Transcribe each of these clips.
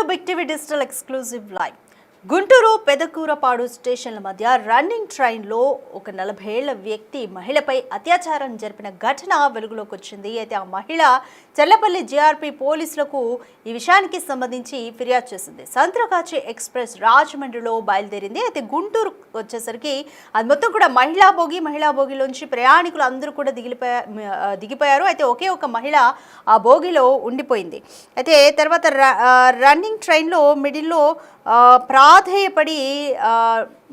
Big TV digital exclusive live. Guntur Pedakurapadu స్టేషన్ల మధ్య running ట్రైన్లో ఒక 40 ఏళ్ల వ్యక్తి మహిళపై అత్యాచారం జరిపిన ఘటన వెలుగులోకి వచ్చింది. అయితే ఆ మహిళ చెల్లపల్లి జీఆర్పీ పోలీసులకు ఈ విషయానికి సంబంధించి ఫిర్యాదు చేసింది. సంత్రగాచి ఎక్స్ప్రెస్ రాజమండ్రిలో బయలుదేరింది. అయితే గుంటూరు వచ్చేసరికి అది మొత్తం కూడా మహిళా బోగిలోంచి ప్రయాణికులు అందరూ కూడా దిగిపోయారు. అయితే ఒకే ఒక మహిళ ఆ బోగిలో ఉండిపోయింది. అయితే తర్వాత రన్నింగ్ ట్రైన్లో మిడిల్లో ప్రాధేయపడి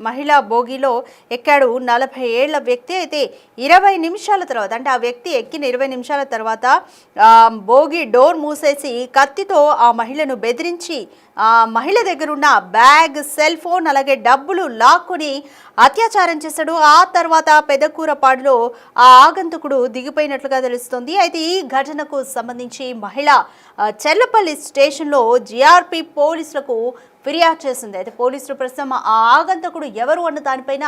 మహిళా బోగిలో ఎక్కాడు 40 ఏళ్ల వ్యక్తి. అయితే 20 నిమిషాల తర్వాత, అంటే ఆ వ్యక్తి ఎక్కిన 20 నిమిషాల తర్వాత బోగి డోర్ మూసేసి కత్తితో ఆ మహిళను బెదిరించి ఆ మహిళ దగ్గర ఉన్న బ్యాగ్, సెల్ ఫోన్ అలాగే డబ్బులు లాక్కొని అత్యాచారం చేశాడు. ఆ తర్వాత పెదకూరపాడులో ఆ ఆగంతుకుడు దిగిపోయినట్లుగా తెలుస్తోంది. అయితే ఈ ఘటనకు సంబంధించి మహిళ చెల్లపల్లి స్టేషన్లో జీఆర్పీ పోలీసులకు ఫిర్యాదు చేసింది. అయితే పోలీసులు ప్రస్తుతం ఆ ఆగంతకుడు ఎవరు అన్న దానిపైన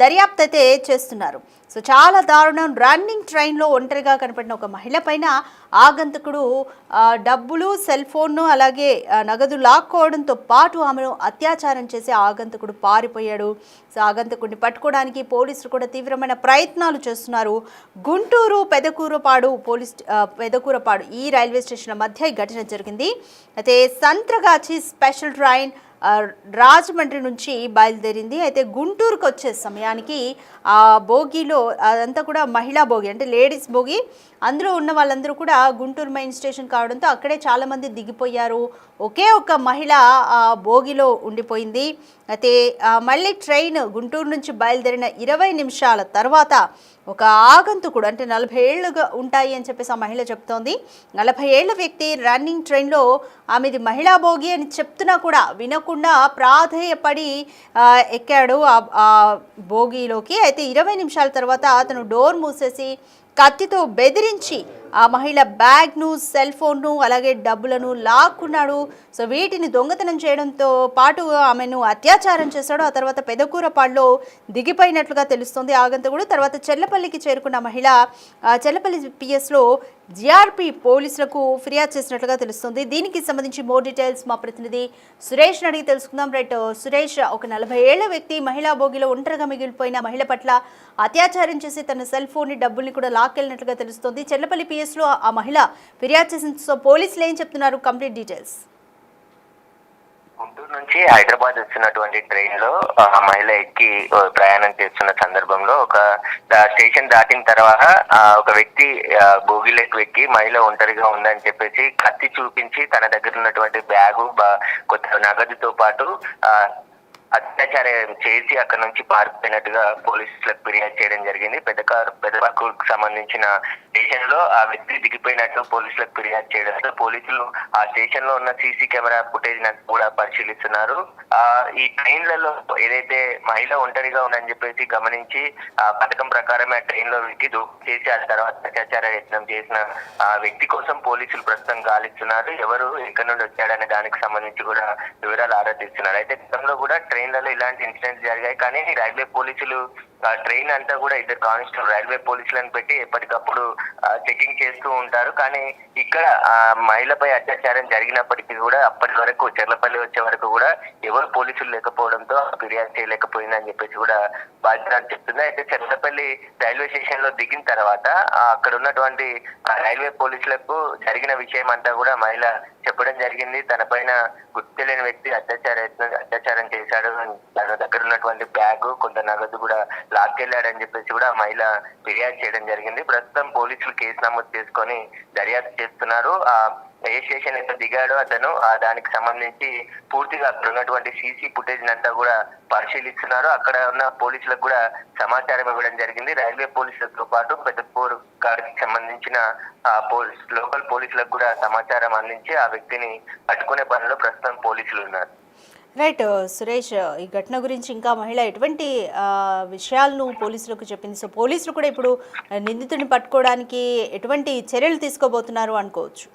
దర్యాప్తు అయితే చేస్తున్నారు. సో చాలా దారుణం. రన్నింగ్ ట్రైన్లో ఒంటరిగా కనపడిన ఒక మహిళ పైన ఆగంతకుడు డబ్బులు, సెల్ ఫోన్ను అలాగే నగదు లాక్కోవడంతో పాటు ఆమెను అత్యాచారం చేసి ఆగంతకుడు పారిపోయాడు. సో ఆగంతకుడిని పట్టుకోవడానికి పోలీసులు కూడా తీవ్రమైన ప్రయత్నాలు చేస్తున్నారు. గుంటూరు పెదకూరపాడు ఈ రైల్వే స్టేషన్ల మధ్య ఈ ఘటన జరిగింది. అయితే సంత్రగాచి స్పెషల్ ట్రైన్ రాజమండ్రి నుంచి బయలుదేరింది. అయితే గుంటూరుకు వచ్చే సమయానికి ఆ బోగిలో అదంతా కూడా మహిళా బోగి, అంటే లేడీస్ బోగి. అందులో ఉన్న వాళ్ళందరూ కూడా గుంటూరు మెయిన్ స్టేషన్ కావడంతో అక్కడే చాలామంది దిగిపోయారు. ఒకే ఒక మహిళ ఆ బోగిలో ఉండిపోయింది. అయితే మళ్ళీ ట్రైన్ గుంటూరు నుంచి బయలుదేరిన 20 నిమిషాల తర్వాత ఒక ఆగంతుకుడు, అంటే 40 ఏళ్ళుగా ఉంటాయి అని చెప్పేసి ఆ మహిళ చెప్తోంది. 40 ఏళ్ల వ్యక్తి రన్నింగ్ ట్రైన్లో ఆమెది మహిళా బోగి అని చెప్తున్నా కూడా వినకుండా ప్రాధేయపడి ఎక్కాడు ఆ బోగిలోకి. అయితే 20 నిమిషాల తర్వాత అతను డోర్ మూసేసి కత్తితో బెదిరించి ఆ మహిళ బ్యాగ్ను, సెల్ ఫోన్ను అలాగే డబ్బులను లాక్కున్నాడు. సో వీటిని దొంగతనం చేయడంతో పాటు ఆమెను అత్యాచారం చేశాడు. ఆ తర్వాత పెదకూరపాడులో దిగిపోయినట్లుగా తెలుస్తుంది ఆగంతకుడు. తర్వాత చెల్లపల్లికి చేరుకున్న మహిళ చెల్లపల్లి పిఎస్లో జీఆర్పీ పోలీసులకు ఫిర్యాదు చేసినట్లుగా తెలుస్తుంది. దీనికి సంబంధించి మోర్ డీటెయిల్స్ మా ప్రతినిధి సురేష్ అడిగి తెలుసుకుందాం. రైట్ సురేష్, ఒక 40 ఏళ్ల వ్యక్తి మహిళా బోగిలో ఒంటరిగా మిగిలిపోయిన మహిళ పట్ల అత్యాచారం చేసి తన సెల్ ఫోన్ డబ్బుల్ని కూడా లాక్కెళ్ళినట్లుగా తెలుస్తుంది. చెల్లపల్లి పిఎస్లో ఆ మహిళ ఫిర్యాదు చేసింది. సో పోలీసులు ఏం చెప్తున్నారు? Complete details. గుంటూరు నుంచి హైదరాబాద్ వచ్చినటువంటి ట్రైన్ లో మహిళ ఎక్కి ప్రయాణం చేస్తున్న సందర్భంలో ఒక స్టేషన్ దాటిన తర్వాత ఒక వ్యక్తి బోగిలోకి ఎక్కి మహిళ ఒంటరిగా ఉందని చెప్పేసి కత్తి చూపించి తన దగ్గర ఉన్నటువంటి బ్యాగు, కొత్త నగదుతో పాటు అత్యాచారం చేసి అక్కడ నుంచి పారిపోయినట్టుగా పోలీసులకు ఫిర్యాదు చేయడం జరిగింది. పెద్దకూరుకు సంబంధించిన స్టేషన్ లో ఆ వ్యక్తి దిగిపోయినట్టు పోలీసులకు ఫిర్యాదు చేయడంతో పోలీసులు ఆ స్టేషన్ లో ఉన్న సీసీ కెమెరా ఫుటేజ్ కూడా పరిశీలిస్తున్నారు. ఈ ట్రైన్లలో ఏదైతే మహిళ ఒంటరిగా ఉందని చెప్పేసి గమనించి ఆ పథకం ప్రకారమే ఆ ట్రైన్ లో వ్యక్తి చేసి ఆ తర్వాత అత్యాచార యత్నం చేసిన ఆ వ్యక్తి కోసం పోలీసులు ప్రస్తుతం గాలిస్తున్నారు. ఎవరు ఎక్కడి నుండి వచ్చాడనే దానికి సంబంధించి కూడా వివరాలు ఆరాధిస్తున్నారు. అయితే గతంలో కూడా ట్రైన్లలో ఇలాంటి ఇన్సిడెంట్స్ జరిగాయి. కానీ రైల్వే పోలీసులు ట్రైన్ అంతా కూడా 2 కానిస్టేబుల్ రైల్వే పోలీసులను పెట్టి ఎప్పటికప్పుడు చెకింగ్ చేస్తూ ఉంటారు. కానీ ఇక్కడ మహిళపై అత్యాచారం జరిగినప్పటికీ కూడా అప్పటి వరకు చెర్లపల్లి వచ్చే వరకు కూడా ఎవరు పోలీసులు లేకపోవడంతో ఫిర్యాదు చేయలేకపోయిందని చెప్పేసి కూడా బాధ్యత చెప్తుంది. అయితే చెర్లపల్లి రైల్వే స్టేషన్ లో దిగిన తర్వాత అక్కడ ఉన్నటువంటి రైల్వే పోలీసులకు జరిగిన విషయం అంతా కూడా మహిళ చెప్పడం జరిగింది. తన పైన గుర్తు తెలియని వ్యక్తి అత్యాచారం చేశాడు, తన దగ్గర ఉన్నటువంటి బ్యాగు, కొంత నగదు కూడా లాక్కెళ్ళాడని చెప్పేసి కూడా మహిళ ఫిర్యాదు చేయడం జరిగింది. ప్రస్తుతం పోలీసులు కేసు నమోదు చేసుకొని దర్యాప్తు చేస్తున్నారు. ఏ స్టేషన్ అయితే దిగాడో అతను దానికి సంబంధించి పూర్తిగా అక్కడ ఉన్నటువంటి సీసీ ఫుటేజ్ అంతా కూడా పరిశీలిస్తున్నారు. అక్కడ ఉన్న పోలీసులకు కూడా సమాచారం ఇవ్వడం జరిగింది. రైల్వే పోలీసులతో పాటు పెద్దపూర్ గారికి సంబంధించిన లోకల్ పోలీసులకు కూడా సమాచారం అందించి ఆ వ్యక్తిని పట్టుకునే పనిలో ప్రస్తుతం పోలీసులు ఉన్నారు. రైట్ సురేష్, ఈ ఘటన గురించి ఇంకా మహిళ ఎటువంటి విషయాలను పోలీసులకు చెప్పింది? సో పోలీసులు కూడా ఇప్పుడు నిందితుడిని పట్టుకోవడానికి ఎటువంటి చర్యలు తీసుకోబోతున్నారు అనుకోవచ్చు?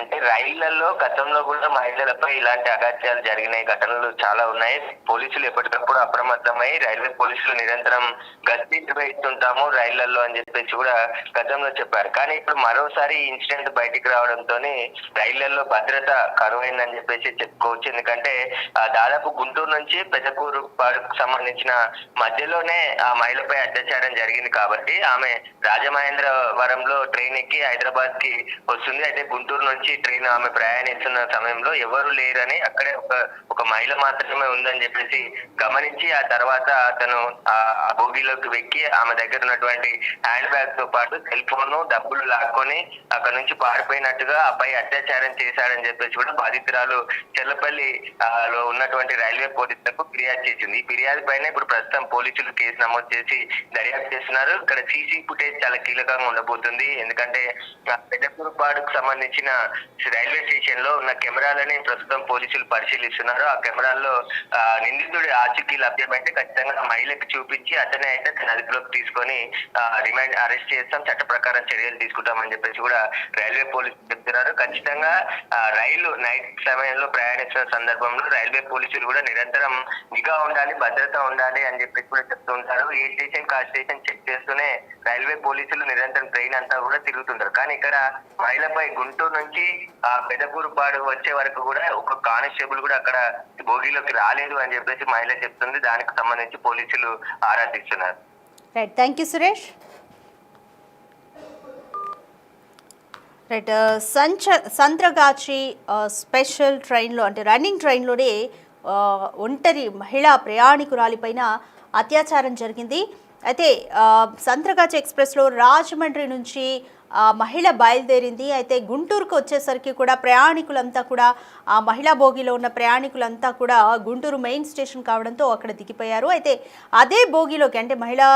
అంటే రైళ్లలో గతంలో కూడా మహిళలపై ఇలాంటి అగాత్యాలు జరిగిన ఘటనలు చాలా ఉన్నాయి. పోలీసులు ఎప్పటికప్పుడు అప్రమత్తమై రైల్వే పోలీసులు నిరంతరం గస్తీ నిర్వహిస్తుంటాము రైళ్లలో అని చెప్పేసి కూడా గతంలో చెప్పారు. కానీ ఇప్పుడు మరోసారి ఈ ఇన్సిడెంట్ బయటికి రావడంతో రైళ్లలో భద్రత కరువైందని చెప్పేసి చెప్పుకోవచ్చు. ఎందుకంటే దాదాపు గుంటూరు నుంచి పెద్దకూరు పాడుకు సంబంధించిన మధ్యలోనే ఆ మహిళపై అత్యాచారం జరిగింది కాబట్టి ఆమె రాజమహేంద్రవరంలో ట్రైన్ ఎక్కి హైదరాబాద్ కి వస్తుంది. అయితే గుంటూరు నుంచి ట్రైన్ ఆమె ప్రయాణిస్తున్న సమయంలో ఎవరు లేరని అక్కడే ఒక మహిళ మాత్రమే ఉందని చెప్పేసి గమనించి ఆ తర్వాత అతను ఆ బోగిలోకి వెక్కి ఆమె దగ్గర ఉన్నటువంటి హ్యాండ్ బ్యాగ్ తో పాటు సెల్ ఫోన్ డబ్బులు లాక్కొని అక్కడ నుంచి పారిపోయినట్టుగా ఆపై అత్యాచారం చేశాడని చెప్పేసి కూడా బాధితురాలు చెర్లపల్లి లో ఉన్నటువంటి రైల్వే పోలీసులకు ఫిర్యాదు చేసింది. ఈ ఫిర్యాదు పైన ఇప్పుడు ప్రస్తుతం పోలీసులు కేసు నమోదు చేసి దర్యాప్తు చేస్తున్నారు. ఇక్కడ సీసీ ఫుటేజ్ చాలా కీలకంగా ఉండబోతుంది. ఎందుకంటే పెద్దకూరుపాడుకు సంబంధించిన రైల్వే స్టేషన్ లో ఉన్న కెమెరాలని ప్రస్తుతం పోలీసులు పరిశీలిస్తున్నారు. ఆ కెమెరాల్లో నిందితుడి ఆచూకీ లభ్యమైతే ఖచ్చితంగా మహిళకు చూపించి అతనే అయితే తన అదుపులోకి తీసుకొని రిమాండ్ అరెస్ట్ చేస్తాం, చట్ట ప్రకారం చర్యలు తీసుకుంటామని చెప్పేసి కూడా రైల్వే పోలీసులు చెప్తున్నారు. ఖచ్చితంగా రైలు నైట్ సమయంలో ప్రయాణిస్తున్న సందర్భంలో రైల్వే పోలీసులు కూడా నిరంతరం నిఘా ఉండాలి, భద్రత ఉండాలి అని చెప్పేసి కూడా చెప్తూ ఉంటారు. ఏ స్టేషన్ కా స్టేషన్ చెక్ చేస్తూనే రైల్వే పోలీసులు నిరంతరం ట్రైన్ అంతా కూడా తిరుగుతుంటారు. కానీ ఇక్కడ మహిళపై గుంటూరు నుంచి పెదకూరుపాడు వచ్చే వరకు కూడా ఒక కానిస్టేబుల్ కూడా అక్కడ భోగిలోకి రాలేదు అని చెప్పేసి మహిళ చెప్తుంది. దానికి సంబంధించి పోలీసులు ఆరా తీస్తున్నారు. Right, thank you Suresh. Right, Santragachi special ట్రైన్లో అంటే రన్నింగ్ ట్రైన్లోనే ఒంటరి మహిళా ప్రయాణికురాలిపైన అత్యాచారం జరిగింది. అయితే సంత్రగాచి ఎక్స్ప్రెస్లో రాజమండ్రి నుంచి మహిళ బయలుదేరింది. అయితే గుంటూరుకు వచ్చేసరికి కూడా ప్రయాణికులంతా కూడా ఆ మహిళా బోగిలో ఉన్న ప్రయాణికులంతా కూడా గుంటూరు మెయిన్ స్టేషన్ కావడంతో అక్కడ దిగిపోయారు. అయితే అదే బోగిలోకి అంటే మహిళా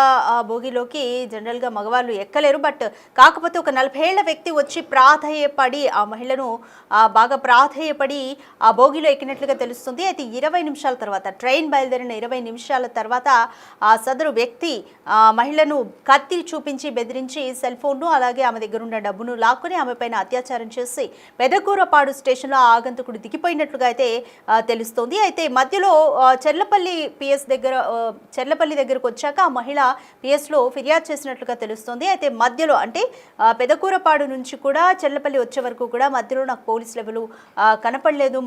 బోగిలోకి జనరల్గా మగవాళ్ళు ఎక్కలేరు. బట్ కాకపోతే ఒక 40 ఏళ్ల వ్యక్తి వచ్చి ప్రాధేయపడి ఆ మహిళను బాగా ప్రాధేయపడి ఆ బోగిలో ఎక్కినట్లుగా తెలుస్తుంది. అయితే 20 నిమిషాల తర్వాత ట్రైన్ బయలుదేరిన 20 నిమిషాల తర్వాత ఆ సదరు వ్యక్తి మహిళను కత్తి చూపించి బెదిరించి సెల్ ఫోన్ను అలాగే ఆమె దగ్గరున్న డబ్బును లాక్కుని ఆమె పైన అత్యాచారం చేసి పెదకూరపాడు స్టేషన్లో ఆగంతకుడు దిగిపోయినట్లుగా అయితే తెలుస్తోంది. అయితే మధ్యలో చెర్లపల్లి దగ్గరకు వచ్చాక ఆ మహిళ పిఎస్లో ఫిర్యాదు చేసినట్లుగా తెలుస్తోంది. అయితే మధ్యలో అంటే పెదకూరపాడు నుంచి కూడా చెర్లపల్లి వచ్చే వరకు కూడా మధ్యలో నాకు పోలీస్ లెవెల్ కనపడలేదు,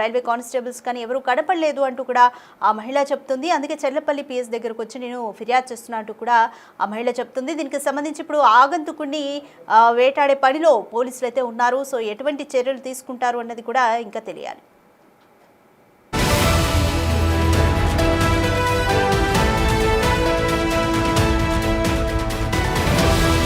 రైల్వే కానిస్టేబుల్స్ కానీ ఎవరు కనపడలేదు అంటూ కూడా ఆ మహిళ చెప్తుంది. అందుకే చెర్లపల్లి పిఎస్ దగ్గరకు వచ్చి నేను ఫిర్యాదు చేస్తున్నట్టు కూడా ఆ మహిళ చెప్తుంది. దీనికి సంబంధించి ఇప్పుడు ఆగంతుకుని వేటాడే పనిలో పోలీసులు అయితే ఉన్నారు. సో ఎటువంటి చర్యలు తీసుకుంటారు అన్నది కూడా ఇంకా తెలియాలి.